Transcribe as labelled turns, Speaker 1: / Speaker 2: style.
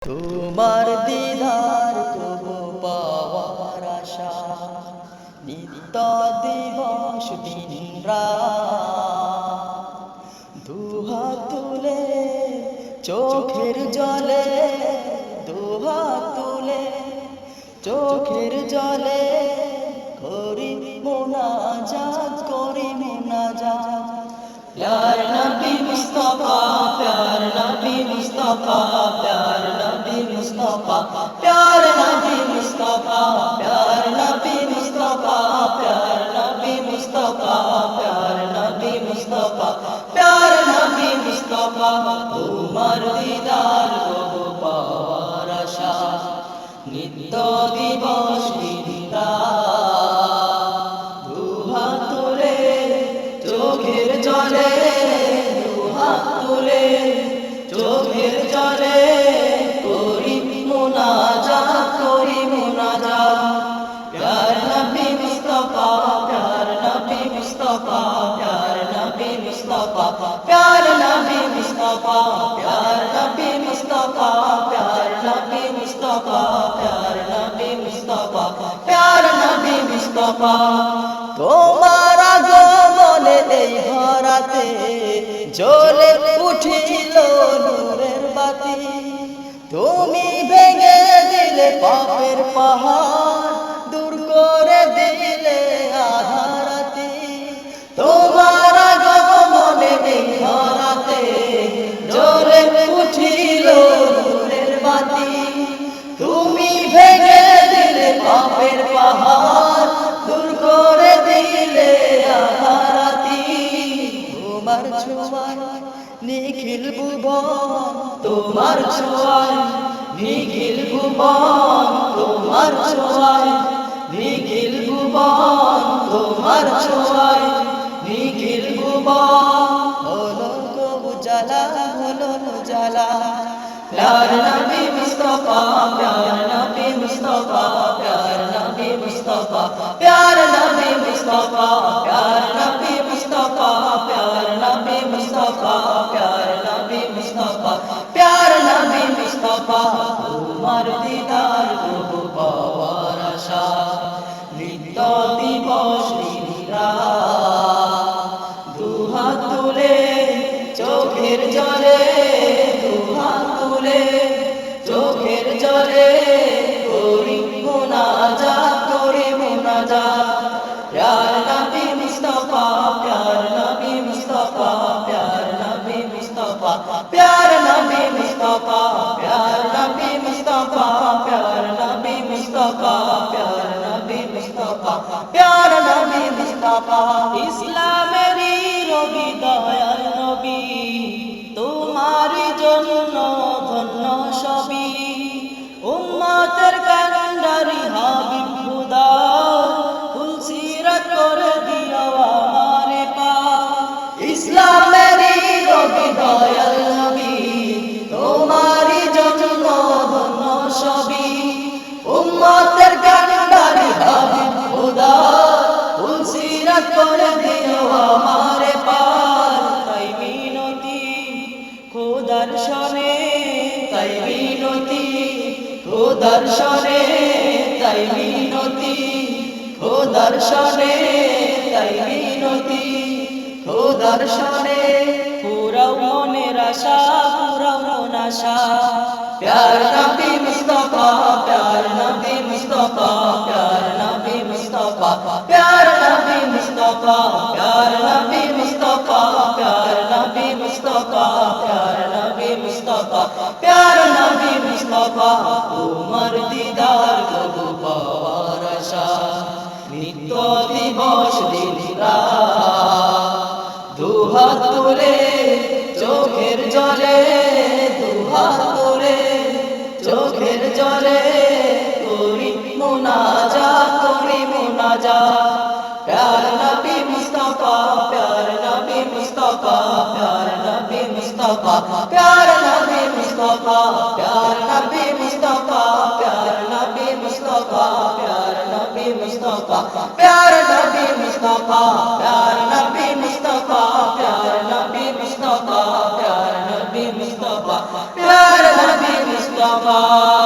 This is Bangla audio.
Speaker 1: তোমার দিদার তবু পাওয়ার আশা, নিত্য দিবস দিন রাত, দুহাত তুলে চোখের জলে, দুহাত তুলে চোখের জলে করি মুনাজাত, করি মুনাজাত। প্যার নবী মুস্তাফা, প্যার নবী মুস্তাফা, প্যার নবী মুস্তাফা, প্যার নবী মুস্তাফা, প্যার নবী মুস্তাফা, প্যার নবী মুস্তাফা, প্যার নবী মুস্তাফা, প্যার নবী মুস্তাফা। তোমার দিদার তবু পাওয়ার আশা, নিত্য দিবস দিন রাত, দুহাত তুলে চোখের জলে, দুহাত তুলে চোখের জলে করি মুনাজাত, করি মুনাজাত। প্যার নবী মুস্তাফা, প্যার নবী মুস্তাফা, প্যার নবী মুস্তাফা, প্যার নবী মুস্তাফা, প্যার নবী মুস্তাফা, প্যার নবী মুস্তাফা, প্যার নবী মুস্তাফা, প্যার নবী মুস্তাফা। তোমার আগমনে এই ধরাতে জ্বলে উঠিল নূরের বাতি, তুমি ভেঙে দিলে পাপের পাহাড়, দূর করে দিলে আধারাতি। তোমার আগমনে এই ধরাতে জ্বলে উঠিল নূরের বাতি, তুমি ভেঙে দিলে পাপের পাহাড়, দূর করে দিলে আধারাতি। তোমার ছোঁয়ায় নিখিল ভুবন, তোমার ছোঁয়ায় নিখিল ভুবন, তোমার ছোঁয়ায় নিখিল ভুবন, তোমার ছোঁয়ায় নিখিল ভুবন। হলো গো উজালা, হলো উজালা। প্যার নবী মুস্তাফা, প্যার নবী মুস্তাফা, প্যার নবী মুস্তাফা, প্যার নবী মুস্তাফা, প্যার নবী মুস্তাফা, প্যার নবী মুস্তাফা, প্যার নবী মুস্তাফা, প্যার নবী মুস্তাফা। তোমার দিদার তবু পাওয়ার আশা, নিত্য দিবস দিন রাত, দুহাত তুলে চোখের জলে, দুহাত তুলে চোখের জলে করি মুনাজাত, করি মুনাজাত। প্যার নবী মুস্তাফা, প্যার নবী মুস্তাফা, প্যার নবী মুস্তাফা, প্যার নবী মুস্তাফা, প্যার নবী মুস্তাফা, প্যার নবী মুস্তাফা, প্যার নবী মুস্তাফা, প্যার নবী মুস্তাফা। ইসলামেরই রবি দয়াল নবী, তোমার জন্য ধন্য সবই, উম্মতের কান্ডারি হাবিব খুদা, ফুলসিরাত করে দিও আমারে পাক। ইসলামেরই রবি দয়াল নবী, তোমার জন্য ধন্য সবই, উম্মতের কান্ডারি হাবিব খুদা, ফুলসিরাত করে দিও আমারে পাক। তাই মিনতি খোদার শনে, তাই মিনতি খোদার শনে, তাই মিনতি খোদার শনে, তাই মিনতি খোদার শনে। পুরাও মনের আশা, পুরাও মন আশা। প্যার নবী মুস্তাফা, প্যার নবী মুস্তাফা, প্যার নবী মুস্তাফা, প্যার নবী মুস্তাফা, প্যার নবী মুস্তাফা, প্যার নবী মুস্তাফা, প্যার নবী মুস্তাফা, প্যার নবী মুস্তাফা। তোমার দিদার তবু পাওয়ার আশা, নিত্য দিবস দিন রাত, দুহাত তুলে চোখের জলে, দুহাত তুলে চোখের জলে করি মুনাজাত, করি মুনাজাত। প্যার নবী মুস্তাফা, প্যার নবী মুস্তাফা, প্যার নবী মুস্তাফা, প্যার নবী মুস্তাফা, প্যার নবী মুস্তাফা, প্যার নবী মুস্তাফা, প্যার নবী মুস্তাফা, প্যার নবী মুস্তাফা, প্যার নবী মুস্তাফা, প্যার নবী মুস্তাফা, প্যার নবী মুস্তাফা, প্যার নবী মুস্তাফা। মুস্তাফা